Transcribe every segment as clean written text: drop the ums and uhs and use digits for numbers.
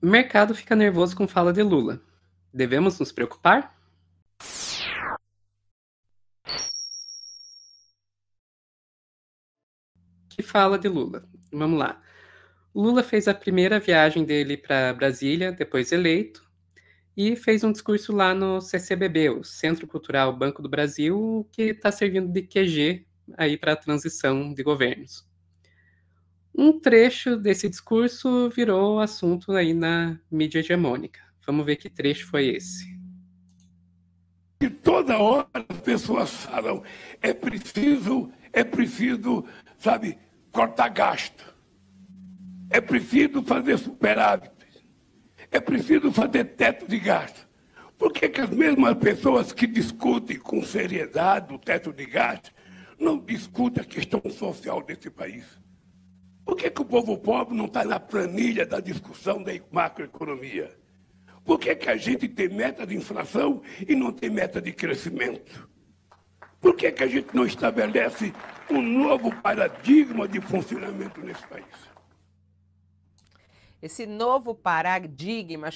Mercado fica nervoso com fala de Lula. Devemos nos preocupar? Que fala de Lula? Vamos lá. Lula fez a primeira viagem dele para Brasília, depois eleito, e fez um discurso lá no CCBB, o Centro Cultural Banco do Brasil, que está servindo de QG aí para a transição de governos. Um trecho desse discurso virou assunto aí na mídia hegemônica. Vamos ver que trecho foi esse. E toda hora as pessoas falam, é preciso, sabe, cortar gasto. É preciso fazer superávit. É preciso fazer teto de gasto. Por que as mesmas pessoas que discutem com seriedade o teto de gasto não discutem a questão social desse país? Por que o povo pobre não está na planilha da discussão da macroeconomia? Por que a gente tem meta de inflação e não tem meta de crescimento? Por que a gente não estabelece um novo paradigma de funcionamento nesse país? Esse novo paradigma...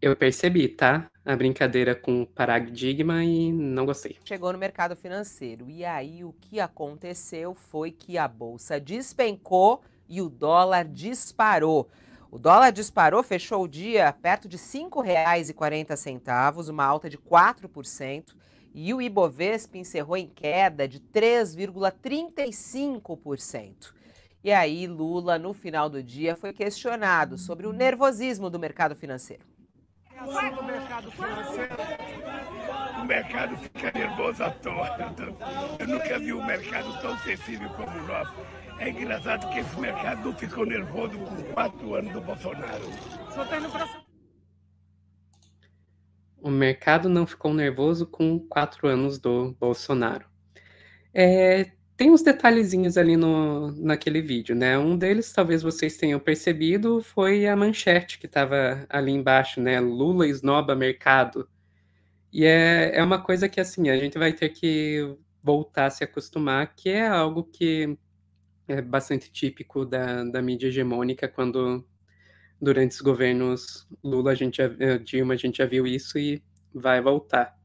Eu percebi, tá? A brincadeira com paradigma e não gostei. Chegou no mercado financeiro. E aí o que aconteceu foi que a bolsa despencou e o dólar disparou. O dólar disparou, fechou o dia perto de R$ 5,40, uma alta de 4%. E o Ibovespa encerrou em queda de 3,35%. E aí Lula, no final do dia, foi questionado sobre o nervosismo do mercado financeiro. O mercado fica nervoso à toa. Eu nunca vi um mercado tão sensível como o nosso. É engraçado que esse mercado não ficou nervoso com 4 anos do Bolsonaro. O mercado não ficou nervoso com 4 anos do Bolsonaro. Tem uns detalhezinhos ali naquele vídeo, né? Um deles, talvez vocês tenham percebido, foi a manchete que estava ali embaixo, né? Lula esnoba mercado. E é uma coisa que, assim, a gente vai ter que voltar a se acostumar, que é algo que é bastante típico da mídia hegemônica, quando durante os governos Lula, Dilma, a gente já viu isso e vai voltar.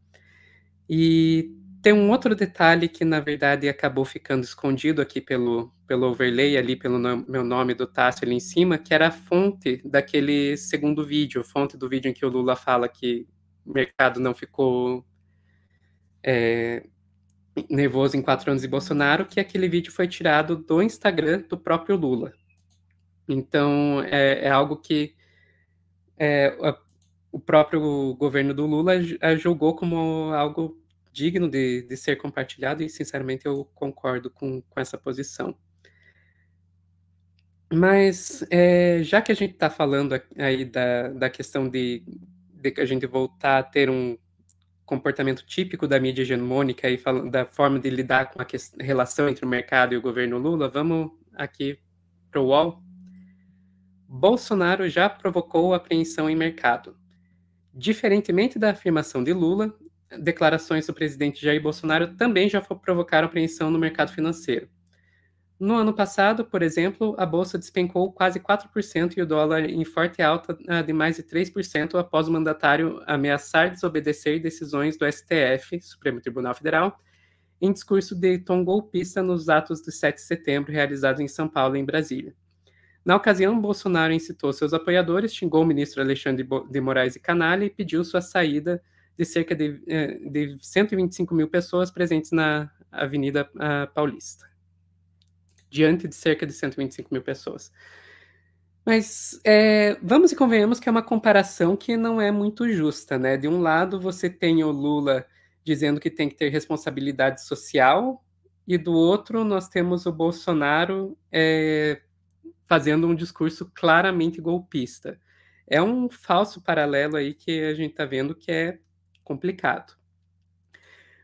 E tem um outro detalhe que, na verdade, acabou ficando escondido aqui pelo overlay, ali pelo meu nome do Tássio ali em cima, que era a fonte daquele segundo vídeo, a fonte do vídeo em que o Lula fala que o mercado não ficou nervoso em 4 anos de Bolsonaro, que aquele vídeo foi tirado do Instagram do próprio Lula. Então, é algo que o próprio governo do Lula julgou como algo digno de ser compartilhado e, sinceramente, eu concordo com essa posição. Mas, já que a gente está falando aí da questão de a gente voltar a ter um comportamento típico da mídia hegemônica e da forma de lidar com a relação entre o mercado e o governo Lula, vamos aqui para o UOL. Bolsonaro já provocou apreensão em mercado. Diferentemente da afirmação de Lula, declarações do presidente Jair Bolsonaro também já provocaram apreensão no mercado financeiro. No ano passado, por exemplo, a bolsa despencou quase 4% e o dólar em forte alta de mais de 3% após o mandatário ameaçar desobedecer decisões do STF, Supremo Tribunal Federal, em discurso de tom golpista nos atos do 7 de setembro realizados em São Paulo e em Brasília. Na ocasião, Bolsonaro incitou seus apoiadores, xingou o ministro Alexandre de Moraes e Canalha e pediu sua saída de cerca de 125 mil pessoas presentes na Avenida Paulista. Diante de cerca de 125 mil pessoas. Mas vamos e convenhamos que é uma comparação que não é muito justa, né? De um lado, você tem o Lula dizendo que tem que ter responsabilidade social, e do outro, nós temos o Bolsonaro fazendo um discurso claramente golpista. É um falso paralelo aí que a gente está vendo que é complicado.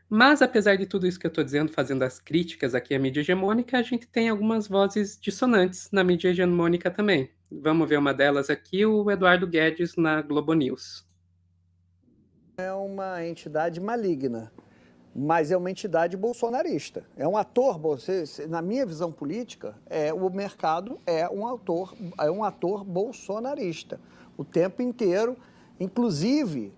Mas, apesar de tudo isso que eu estou dizendo, fazendo as críticas aqui à mídia hegemônica, a gente tem algumas vozes dissonantes na mídia hegemônica também. Vamos ver uma delas aqui, o Eduardo Guedes na Globo News. É uma entidade maligna. mas é uma entidade bolsonarista. É um ator, na minha visão política, o mercado é um ator bolsonarista o tempo inteiro. Inclusive,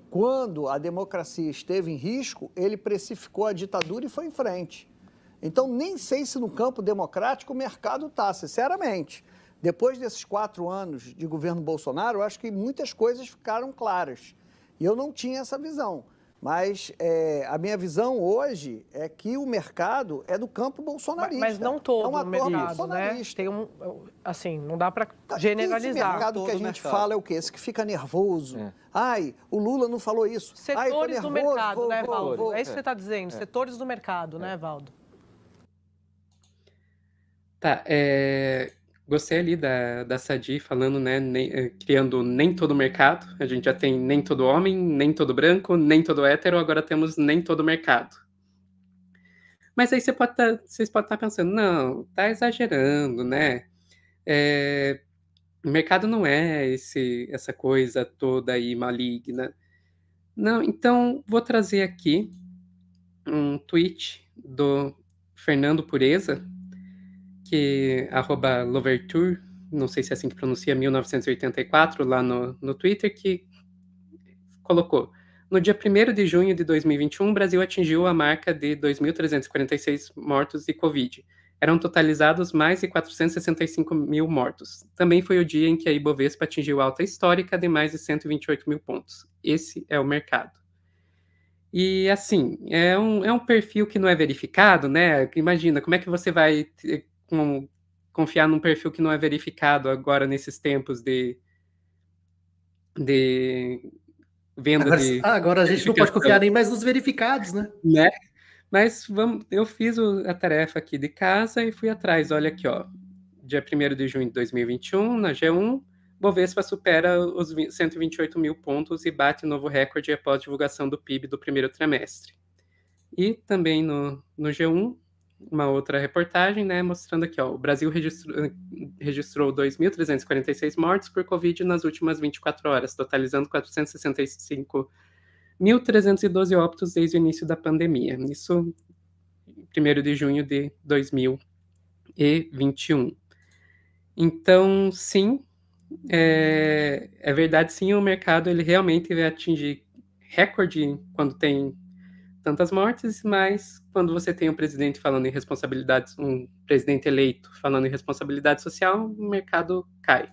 quando a democracia esteve em risco, ele precificou a ditadura e foi em frente. Então, nem sei se no campo democrático o mercado está, sinceramente. Depois desses 4 anos de governo Bolsonaro, eu acho que muitas coisas ficaram claras. E eu não tinha essa visão. Mas a minha visão hoje é que o mercado é do campo bolsonarista. Mas não todo é um o mercado, bolsonarista. né? Assim, não dá para generalizar. Esse mercado que a gente fala é o quê? Esse que fica nervoso. Ai, o Lula não falou isso. Setores do mercado, né, Valdo? É isso que você está dizendo, setores do mercado, né, Valdo? Tá, gostei ali da Sadi falando, né, criando nem todo mercado. A gente já tem nem todo homem, nem todo branco, nem todo hétero, agora temos nem todo mercado. Mas aí vocês podem estar pensando, não, tá exagerando, né? O mercado não é essa coisa toda aí maligna. Não, então vou trazer aqui um tweet do Fernando Pureza, que @Louverture, não sei se é assim que pronuncia, 1984, lá no Twitter, que colocou: no dia 1º de junho de 2021, o Brasil atingiu a marca de 2.346 mortos de Covid. Eram totalizados mais de 465 mil mortos. Também foi o dia em que a Ibovespa atingiu alta histórica de mais de 128 mil pontos. Esse é o mercado. E, assim, é um perfil que não é verificado, né? Imagina, como é que você vai confiar num perfil que não é verificado agora nesses tempos de venda agora a gente não pode confiar nem mais nos verificados, né? Mas eu fiz a tarefa aqui de casa e fui atrás. Olha aqui, ó. Dia 1º de junho de 2021, na G1, Bovespa supera os 128 mil pontos e bate novo recorde após divulgação do PIB do primeiro trimestre. E também no G1, uma outra reportagem, né, mostrando aqui, ó, o Brasil registrou 2.346 mortes por Covid nas últimas 24 horas, totalizando 465.312 óbitos desde o início da pandemia. Isso 1º de junho de 2021. Então, sim, é verdade, sim, o mercado ele realmente vai atingir recorde quando tem tantas mortes, mas quando você tem um presidente falando em responsabilidade, um presidente eleito falando em responsabilidade social, o mercado cai.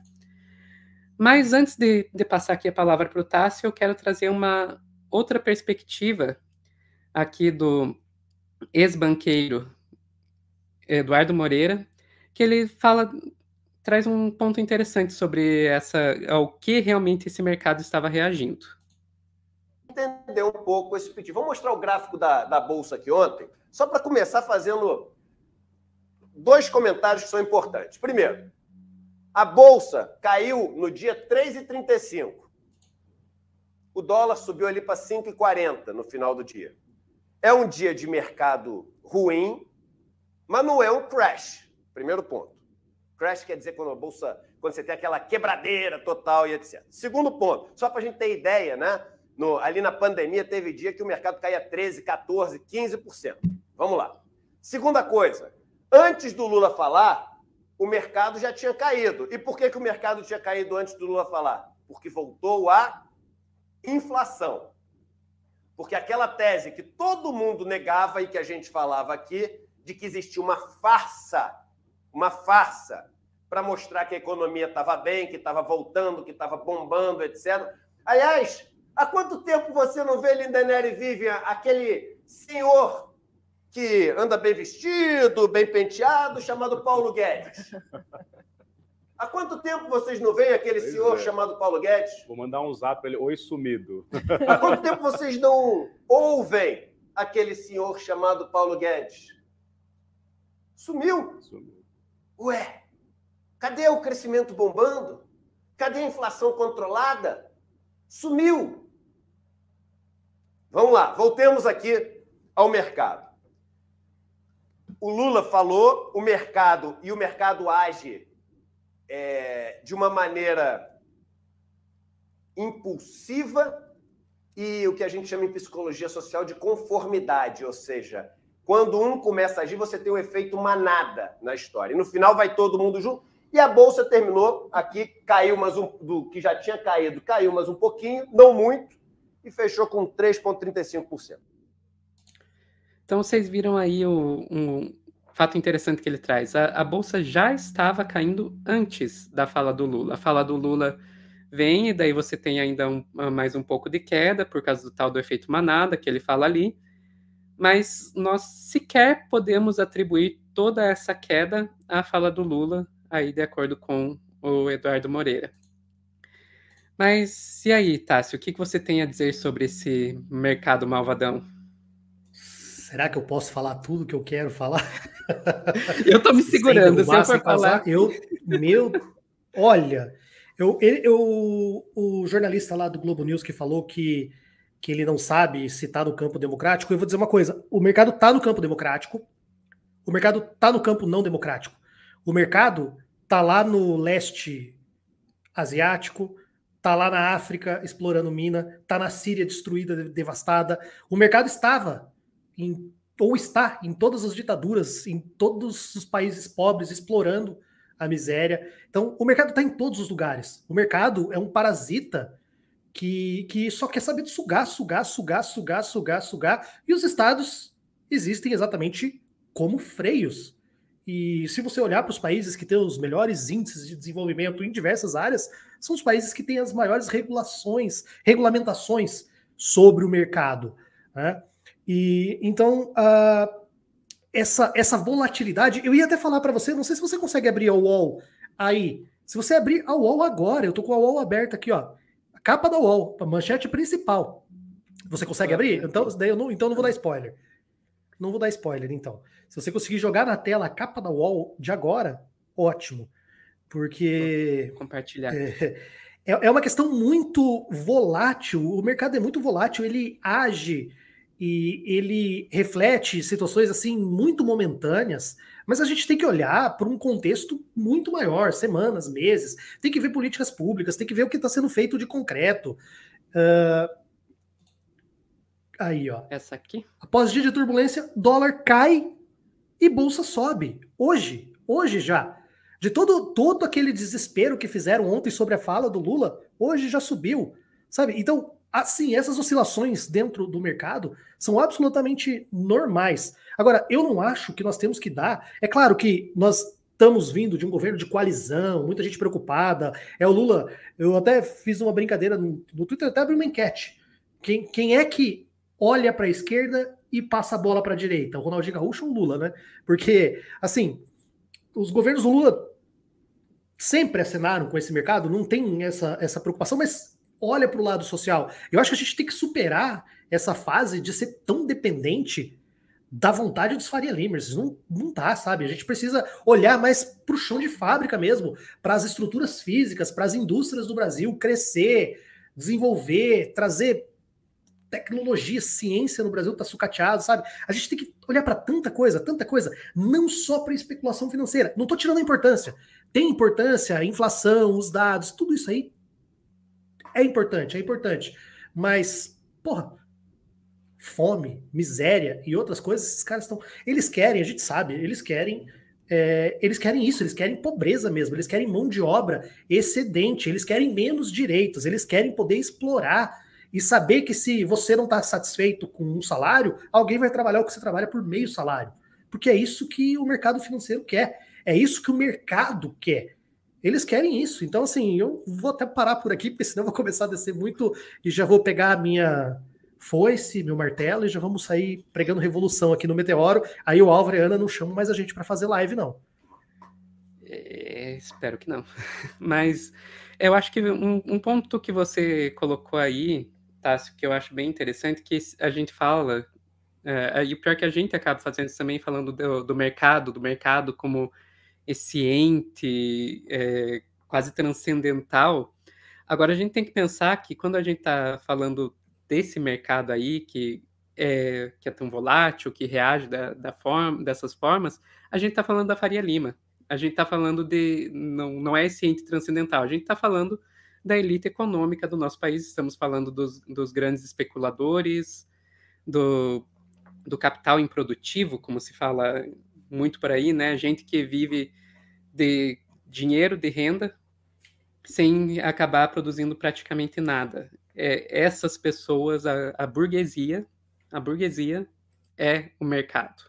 Mas antes de passar aqui a palavra para o Tássio, eu quero trazer uma outra perspectiva aqui do ex-banqueiro Eduardo Moreira, que ele traz um ponto interessante sobre ao que realmente esse mercado estava reagindo. Entender um pouco esse pedido. Vamos mostrar o gráfico da Bolsa aqui ontem, só para começar fazendo 2 comentários que são importantes. Primeiro, a Bolsa caiu no dia 3,35. O dólar subiu ali para 5,40 no final do dia. É um dia de mercado ruim, mas não é um crash. Primeiro ponto. Crash quer dizer quando você tem aquela quebradeira total e etc. Segundo ponto, só para a gente ter ideia, né? Ali na pandemia teve dia que o mercado caía 13%, 14%, 15%. Vamos lá. Segunda coisa, antes do Lula falar, o mercado já tinha caído. E por que o mercado tinha caído antes do Lula falar? Porque voltou a inflação. Porque aquela tese que todo mundo negava e que a gente falava aqui, de que existia uma farsa para mostrar que a economia estava bem, que estava voltando, que estava bombando, etc. Aliás, há quanto tempo você não vê, Lindenberg e Vivian, aquele senhor que anda bem vestido, bem penteado, chamado Paulo Guedes? Há quanto tempo vocês não veem aquele senhor chamado Paulo Guedes? Vou mandar um zap para ele, oi sumido. Há quanto tempo vocês não ouvem aquele senhor chamado Paulo Guedes? Sumiu. Ué, cadê o crescimento bombando? Cadê a inflação controlada? Sumiu. Vamos lá, voltemos aqui ao mercado. O Lula falou, o mercado age de uma maneira impulsiva e o que a gente chama em psicologia social de conformidade, ou seja, quando um começa a agir, você tem um efeito manada na história. E no final vai todo mundo junto. E a Bolsa terminou aqui, caiu mais do que já tinha caído, caiu mais um pouquinho, não muito, e fechou com 3,35%. Então, vocês viram aí um fato interessante que ele traz. A Bolsa já estava caindo antes da fala do Lula. A fala do Lula vem e daí você tem ainda mais um pouco de queda por causa do tal do efeito manada que ele fala ali. Mas nós sequer podemos atribuir toda essa queda à fala do Lula, aí de acordo com o Eduardo Moreira. Mas e aí, Tássio, o que você tem a dizer sobre esse mercado malvadão? Será que eu posso falar tudo que eu quero falar? Eu tô me segurando, se eu for falar... Olha, o jornalista lá do Globo News que falou que ele não sabe se está no campo democrático, eu vou dizer uma coisa, o mercado está no campo democrático, o mercado está no campo não democrático, o mercado está lá no leste asiático, está lá na África explorando mina, está na Síria destruída, devastada, o mercado estava ou está em todas as ditaduras, em todos os países pobres, explorando a miséria. Então, o mercado está em todos os lugares. O mercado é um parasita que só quer saber de sugar. E os estados existem exatamente como freios. E se você olhar para os países que têm os melhores índices de desenvolvimento em diversas áreas, são os países que têm as maiores regulamentações sobre o mercado, né? E então essa volatilidade, eu ia até falar para você, não sei se você consegue abrir a UOL aí. Se você abrir a UOL agora, eu tô com a UOL aberta aqui, ó, a capa da UOL, a manchete principal. Você consegue abrir? Então, daí eu não vou dar spoiler. Não vou dar spoiler, então. Se você conseguir jogar na tela a capa da UOL de agora, ótimo. Porque vou compartilhar. É uma questão muito volátil. O mercado é muito volátil, ele age e ele reflete situações assim muito momentâneas, mas a gente tem que olhar para um contexto muito maior, semanas, meses, tem que ver políticas públicas, tem que ver o que está sendo feito de concreto. Aí, ó. Essa aqui. Após dia de turbulência, dólar cai e bolsa sobe. Hoje já. De todo aquele desespero que fizeram ontem sobre a fala do Lula, hoje já subiu, sabe? Então, assim, essas oscilações dentro do mercado são absolutamente normais. Agora, eu não acho que nós temos que dar... É claro que nós estamos vindo de um governo de coalizão, muita gente preocupada. O Lula... Eu até fiz uma brincadeira no Twitter, até abri uma enquete. Quem é que olha para a esquerda e passa a bola para a direita? O Ronaldinho Gaúcho ou o Lula, né? Porque, assim, os governos do Lula sempre acenaram com esse mercado, não tem essa preocupação, mas olha para o lado social. Eu acho que a gente tem que superar essa fase de ser tão dependente da vontade dos Faria Limers. Não tá, sabe? A gente precisa olhar mais para o chão de fábrica mesmo, para as estruturas físicas, para as indústrias do Brasil crescer, desenvolver, trazer tecnologia, ciência no Brasil tá sucateado, sabe? A gente tem que olhar para tanta coisa, não só para especulação financeira. Não tô tirando a importância. Tem importância, a inflação, os dados, tudo isso aí é importante. Mas, porra, fome, miséria e outras coisas, esses caras estão... Eles querem, a gente sabe, eles querem isso, eles querem pobreza mesmo, eles querem mão de obra excedente, eles querem menos direitos, eles querem poder explorar e saber que se você não está satisfeito com um salário, alguém vai trabalhar o que você trabalha por meio salário. Porque é isso que o mercado financeiro quer. É isso que o mercado quer. Eles querem isso. Então, assim, eu vou até parar por aqui, porque senão eu vou começar a descer muito e já vou pegar a minha foice, meu martelo, e já vamos sair pregando revolução aqui no Meteoro. Aí o Álvaro e a Ana não chamam mais a gente para fazer live, não. Espero que não. Mas eu acho que um ponto que você colocou aí, Tássio, que eu acho bem interessante, que a gente fala, e o pior é que a gente acaba fazendo isso também, falando do mercado como esse ente quase transcendental. Agora, a gente tem que pensar que quando a gente está falando desse mercado aí, que é tão volátil, que reage dessas formas, a gente está falando da Faria Lima. A gente está falando não é esse ente transcendental, a gente está falando da elite econômica do nosso país. Estamos falando dos grandes especuladores, do capital improdutivo, como se fala muito por aí, né? Gente que vive de dinheiro, de renda, sem acabar produzindo praticamente nada. Essas pessoas, a burguesia é o mercado.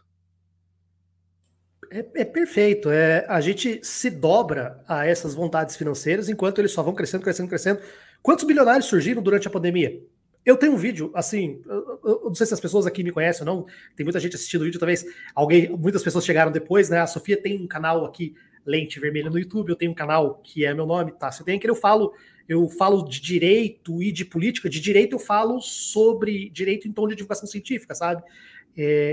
É perfeito. A gente se dobra a essas vontades financeiras enquanto eles só vão crescendo, crescendo, crescendo. Quantos bilionários surgiram durante a pandemia? Eu tenho um vídeo, assim, eu não sei se as pessoas aqui me conhecem ou não, tem muita gente assistindo o vídeo, talvez muitas pessoas chegaram depois, né? A Sofia tem um canal aqui, Lente Vermelha, no YouTube, eu tenho um canal que é meu nome, tá? Você tem que eu falo de direito e de política. De direito eu falo sobre direito em tom de divulgação científica, sabe?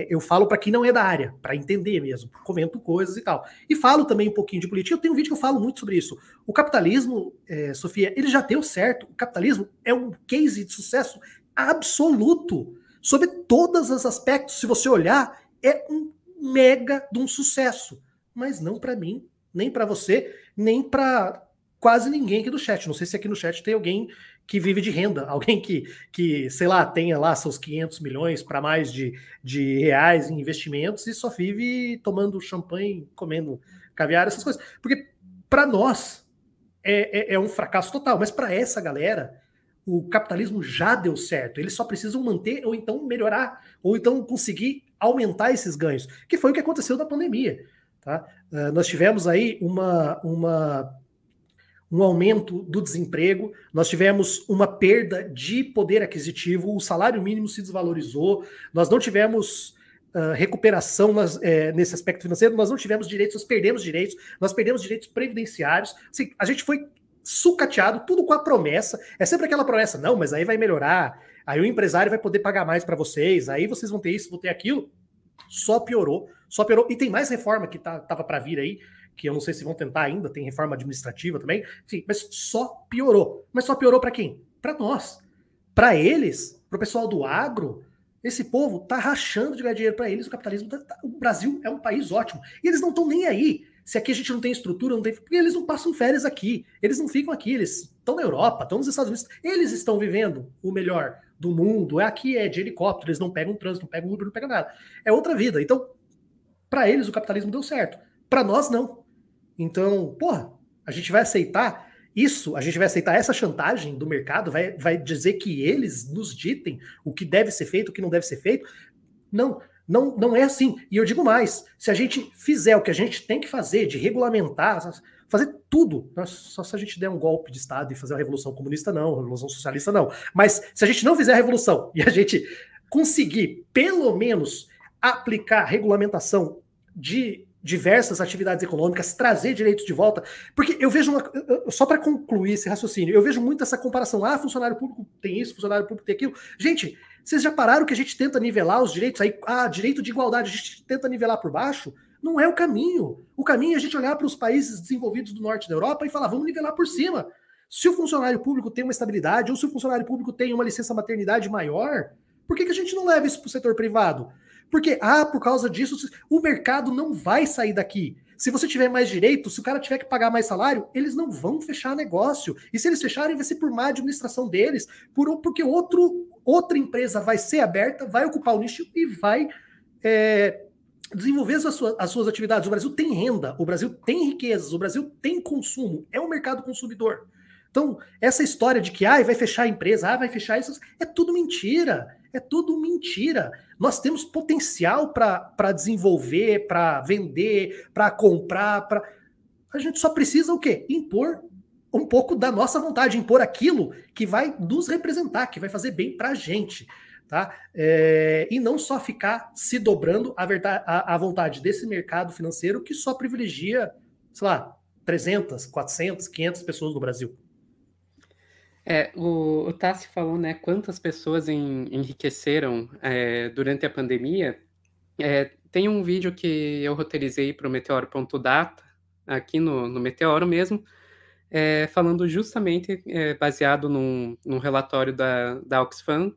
Eu falo para quem não é da área, para entender mesmo, comento coisas e tal. E falo também um pouquinho de política. Eu tenho um vídeo que eu falo muito sobre isso. O capitalismo, Sofia, ele já deu certo. O capitalismo é um case de sucesso absoluto, sobre todos os aspectos. Se você olhar, é um mega de um sucesso. Mas não para mim, nem para você, nem para quase ninguém aqui do chat. Não sei se aqui no chat tem alguém que vive de renda, alguém que sei lá, tenha lá seus 500 milhões para mais de reais em investimentos e só vive tomando champanhe, comendo caviar, essas coisas. Porque para nós é um fracasso total, mas para essa galera o capitalismo já deu certo. Eles só precisam manter ou então melhorar, ou então conseguir aumentar esses ganhos, que foi o que aconteceu na pandemia. Tá? Nós tivemos aí um aumento do desemprego, nós tivemos uma perda de poder aquisitivo, o salário mínimo se desvalorizou, nós não tivemos recuperação nesse aspecto financeiro, nós não tivemos direitos, nós perdemos direitos previdenciários, assim, a gente foi sucateado, tudo com a promessa, é sempre aquela promessa, não, mas aí vai melhorar, aí o empresário vai poder pagar mais para vocês, aí vocês vão ter isso, vão ter aquilo, só piorou, e tem mais reforma que tava para vir aí, que eu não sei se vão tentar ainda, tem reforma administrativa também, sim, mas só piorou. Mas só piorou para quem? Para nós. Para eles, para o pessoal do agro, esse povo tá rachando de ganhar dinheiro para eles, o capitalismo, o Brasil é um país ótimo. E eles não estão nem aí. Se aqui a gente não tem estrutura, porque eles não passam férias aqui, eles não ficam aqui, eles estão na Europa, estão nos Estados Unidos, eles estão vivendo o melhor do mundo, aqui é de helicóptero, eles não pegam trânsito, não pegam Uber, não pegam nada. É outra vida. Então, para eles o capitalismo deu certo. Para nós, não. Então, porra, a gente vai aceitar isso, a gente vai aceitar essa chantagem do mercado, vai dizer que eles nos ditem o que deve ser feito, o que não deve ser feito. Não é assim. E eu digo mais, se a gente fizer o que a gente tem que fazer, de regulamentar, fazer tudo, só se a gente der um golpe de Estado e fazer uma revolução comunista, não, uma revolução socialista, não. Mas se a gente não fizer a revolução e a gente conseguir, pelo menos, aplicar regulamentação de diversas atividades econômicas, trazer direitos de volta, porque eu vejo, só para concluir esse raciocínio, eu vejo muito essa comparação, funcionário público tem isso, funcionário público tem aquilo. Gente, vocês já pararam que a gente tenta nivelar os direitos aí, direito de igualdade, a gente tenta nivelar por baixo? Não é o caminho. O caminho é a gente olhar para os países desenvolvidos do norte da Europa e falar, vamos nivelar por cima. Se o funcionário público tem uma estabilidade, ou se o funcionário público tem uma licença maternidade maior, por que a gente não leva isso para o setor privado? Porque, por causa disso, o mercado não vai sair daqui. Se você tiver mais direito, se o cara tiver que pagar mais salário, eles não vão fechar negócio. E se eles fecharem, vai ser por má administração deles, porque outra empresa vai ser aberta, vai ocupar o nicho e vai desenvolver as suas atividades. O Brasil tem renda, o Brasil tem riquezas, o Brasil tem consumo, é um mercado consumidor. Então, essa história de que vai fechar a empresa, vai fechar isso, é tudo mentira. É tudo mentira. Nós temos potencial para desenvolver, para vender, para comprar. A gente só precisa o quê? Impor um pouco da nossa vontade, impor aquilo que vai nos representar, que vai fazer bem para a gente. Tá? E não só ficar se dobrando à vontade desse mercado financeiro que só privilegia, sei lá, 300, 400, 500 pessoas no Brasil. O Tassi falou, né, quantas pessoas enriqueceram durante a pandemia. Tem um vídeo que eu roteirizei para o Meteoro.data, aqui no Meteoro mesmo, falando justamente, baseado num relatório da Oxfam,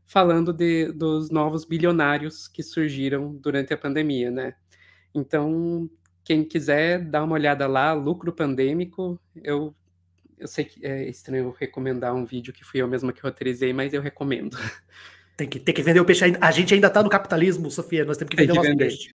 falando dos novos bilionários que surgiram durante a pandemia, né? Então, quem quiser dar uma olhada lá, lucro pandêmico, eu Eu sei que é estranho eu recomendar um vídeo que fui eu mesma que roteirizei, mas eu recomendo. Tem que vender o peixe. A gente ainda tá no capitalismo, Sofia. Nós temos que vender o nosso peixe.